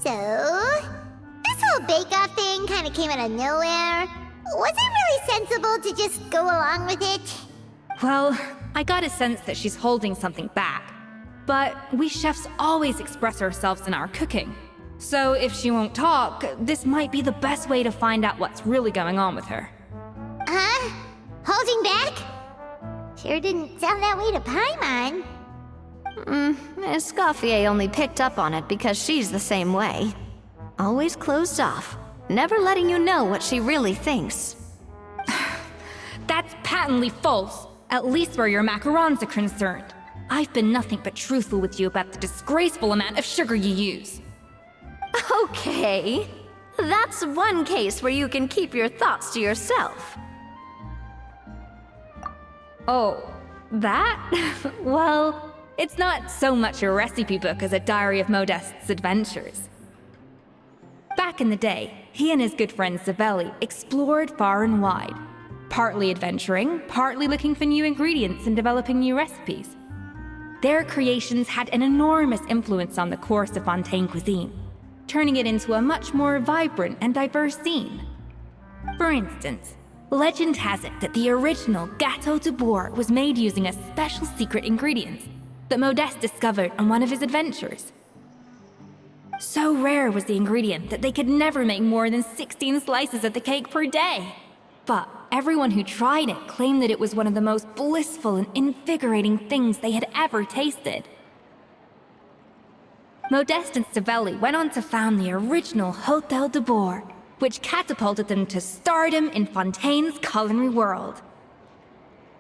So, this whole bake-off thing kind of came out of nowhere. Was it really sensible to just go along with it? Well, I got a sense that she's holding something back. But we chefs always express ourselves in our cooking. So if she won't talk, this might be the best way to find out what's really going on with her. Huh? Holding back? Sure didn't sound that way to Paimon. Escoffier only picked up on it because she's the same way. Always closed off, never letting you know what she really thinks. That's patently false, at least where your macarons are concerned. I've been nothing but truthful with you about the disgraceful amount of sugar you use. Okay, that's one case where you can keep your thoughts to yourself. Oh, that? Well, it's not so much a recipe book as a diary of Modeste's adventures. Back in the day, he and his good friend Savelli explored far and wide, partly adventuring, partly looking for new ingredients and developing new recipes. Their creations had an enormous influence on the course of Fontaine cuisine, turning it into a much more vibrant and diverse scene. For instance, legend has it that the original Gâteau de Bourg was made using a special secret ingredient that Modeste discovered on one of his adventures. So rare was the ingredient that they could never make more than 16 slices of the cake per day. But everyone who tried it claimed that it was one of the most blissful and invigorating things they had ever tasted. Modeste and Savelli went on to found the original Hôtel de Bourg, which catapulted them to stardom in Fontaine's culinary world.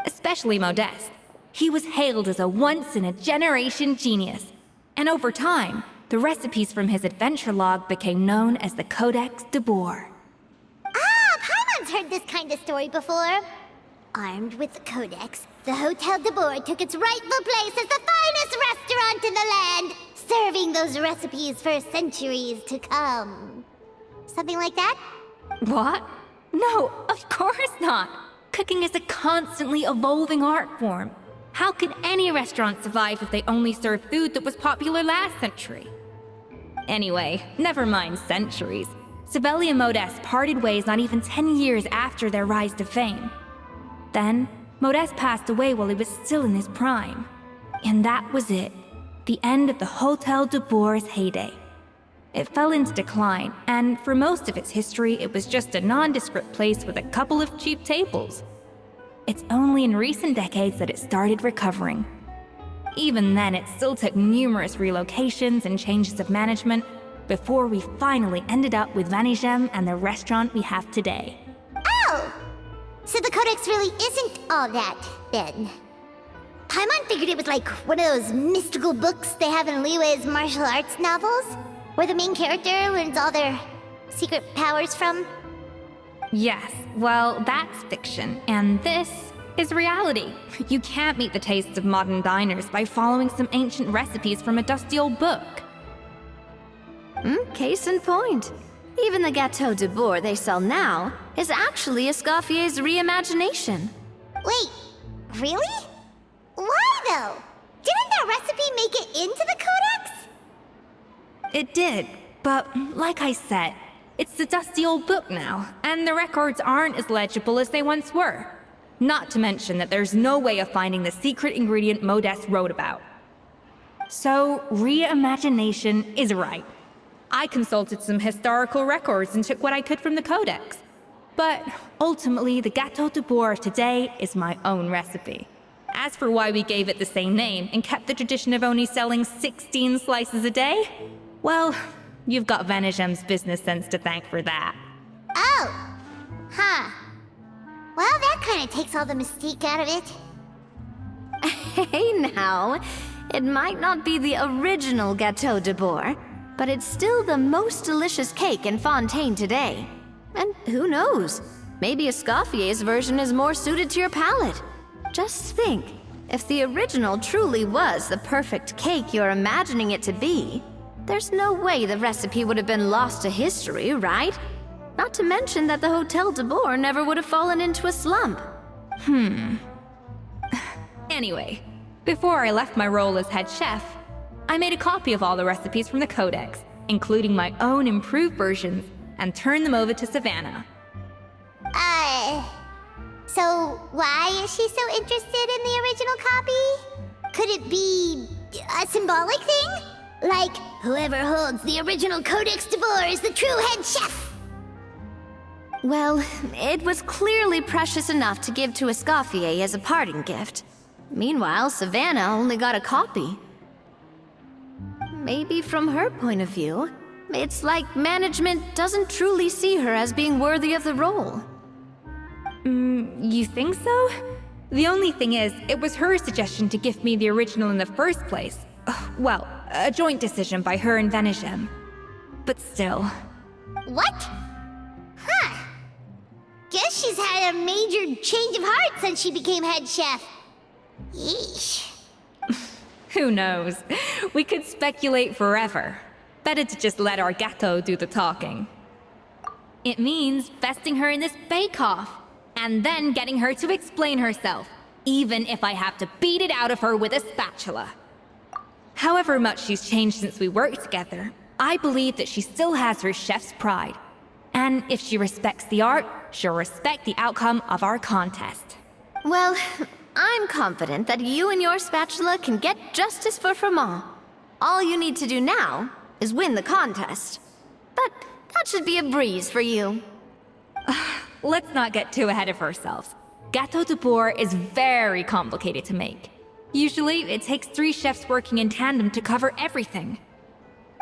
Especially Modeste. He was hailed as a once-in-a-generation genius, and over time, the recipes from his adventure log became known as the Codex de Bourg. Ah, Paimon's heard this kind of story before. Armed with the Codex, the Hôtel de Bourg took its rightful place as the finest restaurant in the land, serving those recipes for centuries to come. Something like that? What? No, of course not. Cooking is a constantly evolving art form. How could any restaurant survive if they only served food that was popular last century? Anyway, never mind centuries. Savelli and Modeste parted ways not even 10 years after their rise to fame. Then, Modeste passed away while he was still in his prime. And that was it. The end of the Hôtel de Bourg's heyday. It fell into decline, and for most of its history, it was just a nondescript place with a couple of cheap tables. It's only in recent decades that it started recovering. Even then, it still took numerous relocations and changes of management before we finally ended up with Vanigem and the restaurant we have today. Oh! So the Codex really isn't all that, then. Paimon figured it was like one of those mystical books they have in Liue's martial arts novels, where the main character learns all their secret powers from. Yes, well, that's fiction, and this is reality. You can't meet the tastes of modern diners by following some ancient recipes from a dusty old book. Case in point. Even the Gâteau de Bourg they sell now is actually Escoffier's reimagination. Wait, really? Why though? Didn't that recipe make it into the Codex? It did, but like I said, it's the dusty old book now, and the records aren't as legible as they once were. Not to mention that there's no way of finding the secret ingredient Modeste wrote about. So, reimagination is right. I consulted some historical records and took what I could from the Codex. But ultimately, the Gâteau de Bourg of today is my own recipe. As for why we gave it the same name and kept the tradition of only selling 16 slices a day, well, you've got Vanigem's business sense to thank for that. Oh! Huh. Well, that kind of takes all the mystique out of it. Hey now, it might not be the original Gâteau de Bourg, but it's still the most delicious cake in Fontaine today. And who knows, maybe Escoffier's version is more suited to your palate. Just think, if the original truly was the perfect cake you're imagining it to be, there's no way the recipe would have been lost to history, right? Not to mention that the Hôtel de Bourg never would have fallen into a slump. Anyway, before I left my role as head chef, I made a copy of all the recipes from the Codex including my own improved versions, and turn them over to Savannah. So why is she so interested in the original copy? Could it be a symbolic thing? Like, whoever holds the original Codex d'Or is the true head chef? Well, it was clearly precious enough to give to Escoffier as a parting gift. Meanwhile, Savannah only got a copy. Maybe from her point of view, it's like management doesn't truly see her as being worthy of the role. You think so? The only thing is, it was her suggestion to gift me the original in the first place. Well, a joint decision by her and Venegem. But still. What? Huh. Guess she's had a major change of heart since she became head chef. Yeesh. Who knows? We could speculate forever. Better to just let our Gato do the talking. It means besting her in this bake-off, and then getting her to explain herself, even if I have to beat it out of her with a spatula. However much she's changed since we worked together, I believe that she still has her chef's pride. And if she respects the art, she'll respect the outcome of our contest. Well, I'm confident that you and your spatula can get justice for Froment. All you need to do now is win the contest. But that should be a breeze for you. Let's not get too ahead of ourselves. Gâteau de Bourg is very complicated to make. Usually, it takes 3 chefs working in tandem to cover everything.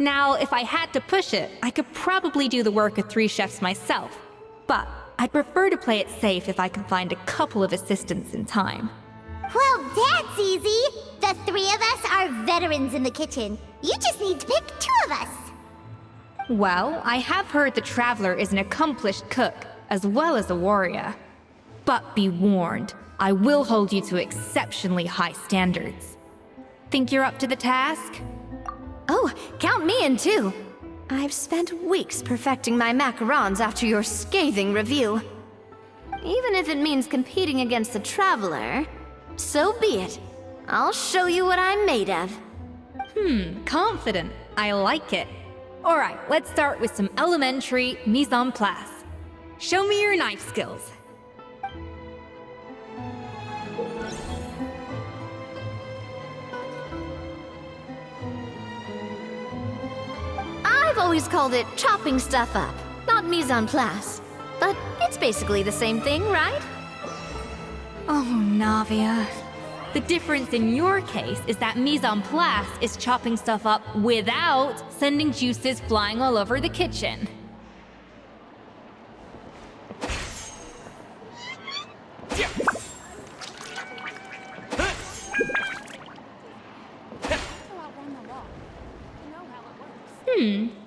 Now, if I had to push it, I could probably do the work of 3 chefs myself. But I'd prefer to play it safe if I can find a couple of assistants in time. Well, that's easy. The 3 of us are veterans in the kitchen. You just need to pick 2 of us. Well, I have heard the Traveler is an accomplished cook, as well as a warrior. But be warned, I will hold you to exceptionally high standards. Think you're up to the task? Oh, count me in too. I've spent weeks perfecting my macarons after your scathing review. Even if it means competing against the Traveler, so be it. I'll show you what I'm made of. Confident. I like it. Alright, let's start with some elementary mise en place. Show me your knife skills. I've always called it chopping stuff up, not mise en place. But it's basically the same thing, right? Oh, Navia. The difference in your case is that mise en place is chopping stuff up without sending juices flying all over the kitchen.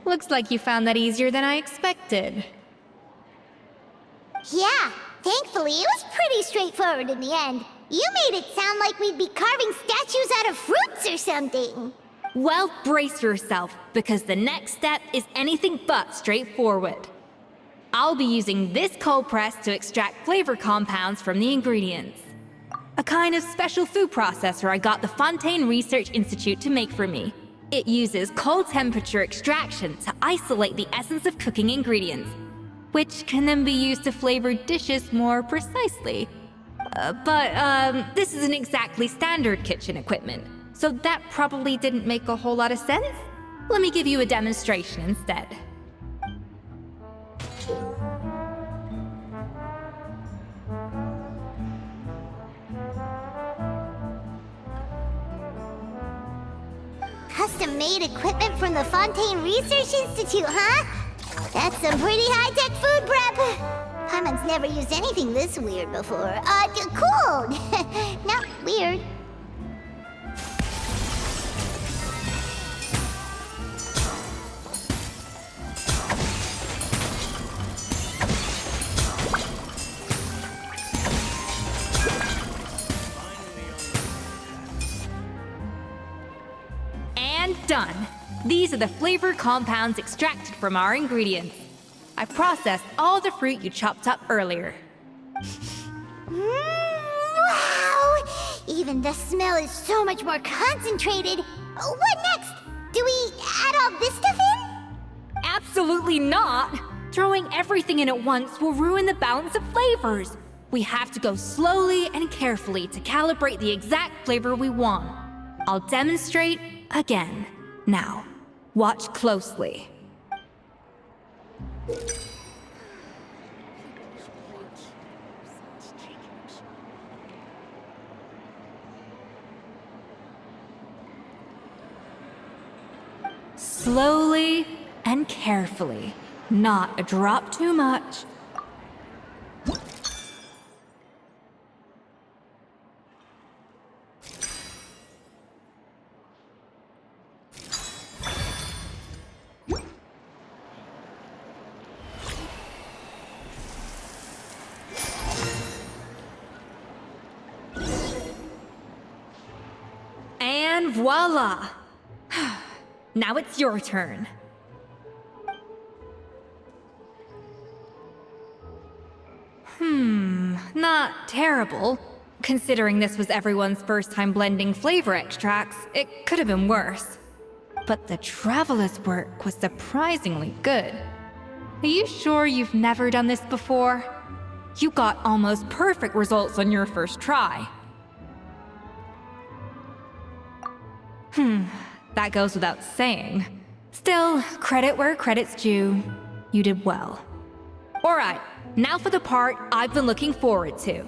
Looks like you found that easier than I expected. Yeah, thankfully it was pretty straightforward in the end. You made it sound like we'd be carving statues out of fruits or something. Well, brace yourself, because the next step is anything but straightforward. I'll be using this cold press to extract flavor compounds from the ingredients. A kind of special food processor I got the Fontaine Research Institute to make for me. It uses cold temperature extraction to isolate the essence of cooking ingredients, which can then be used to flavor dishes more precisely. But this isn't exactly standard kitchen equipment, so that probably didn't make a whole lot of sense. Let me give you a demonstration instead. Custom-made equipment from the Fontaine Research Institute, huh? That's some pretty high-tech food prep. Paimon's never used anything this weird before. Cool! Not weird. And done. These are the flavor compounds extracted from our ingredients. I processed all the fruit you chopped up earlier. Wow! Even the smell is so much more concentrated. What next? Do we add all this stuff in? Absolutely not! Throwing everything in at once will ruin the balance of flavors. We have to go slowly and carefully to calibrate the exact flavor we want. I'll demonstrate again. Now, watch closely. Slowly and carefully. Not a drop too much. And voila! Now it's your turn. Not terrible. Considering this was everyone's first time blending flavor extracts, it could have been worse. But the Traveler's work was surprisingly good. Are you sure you've never done this before? You got almost perfect results on your first try. That goes without saying. Still, credit where credit's due. You did well. Alright, now for the part I've been looking forward to.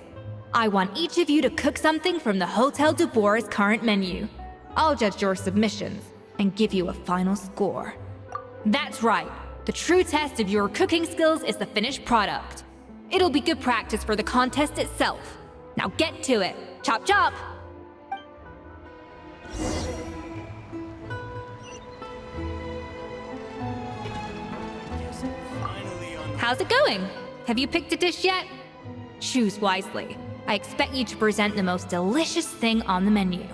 I want each of you to cook something from the Hotel de Boer's current menu. I'll judge your submissions and give you a final score. That's right, the true test of your cooking skills is the finished product. It'll be good practice for the contest itself. Now get to it. Chop chop! How's it going? Have you picked a dish yet? Choose wisely. I expect you to present the most delicious thing on the menu.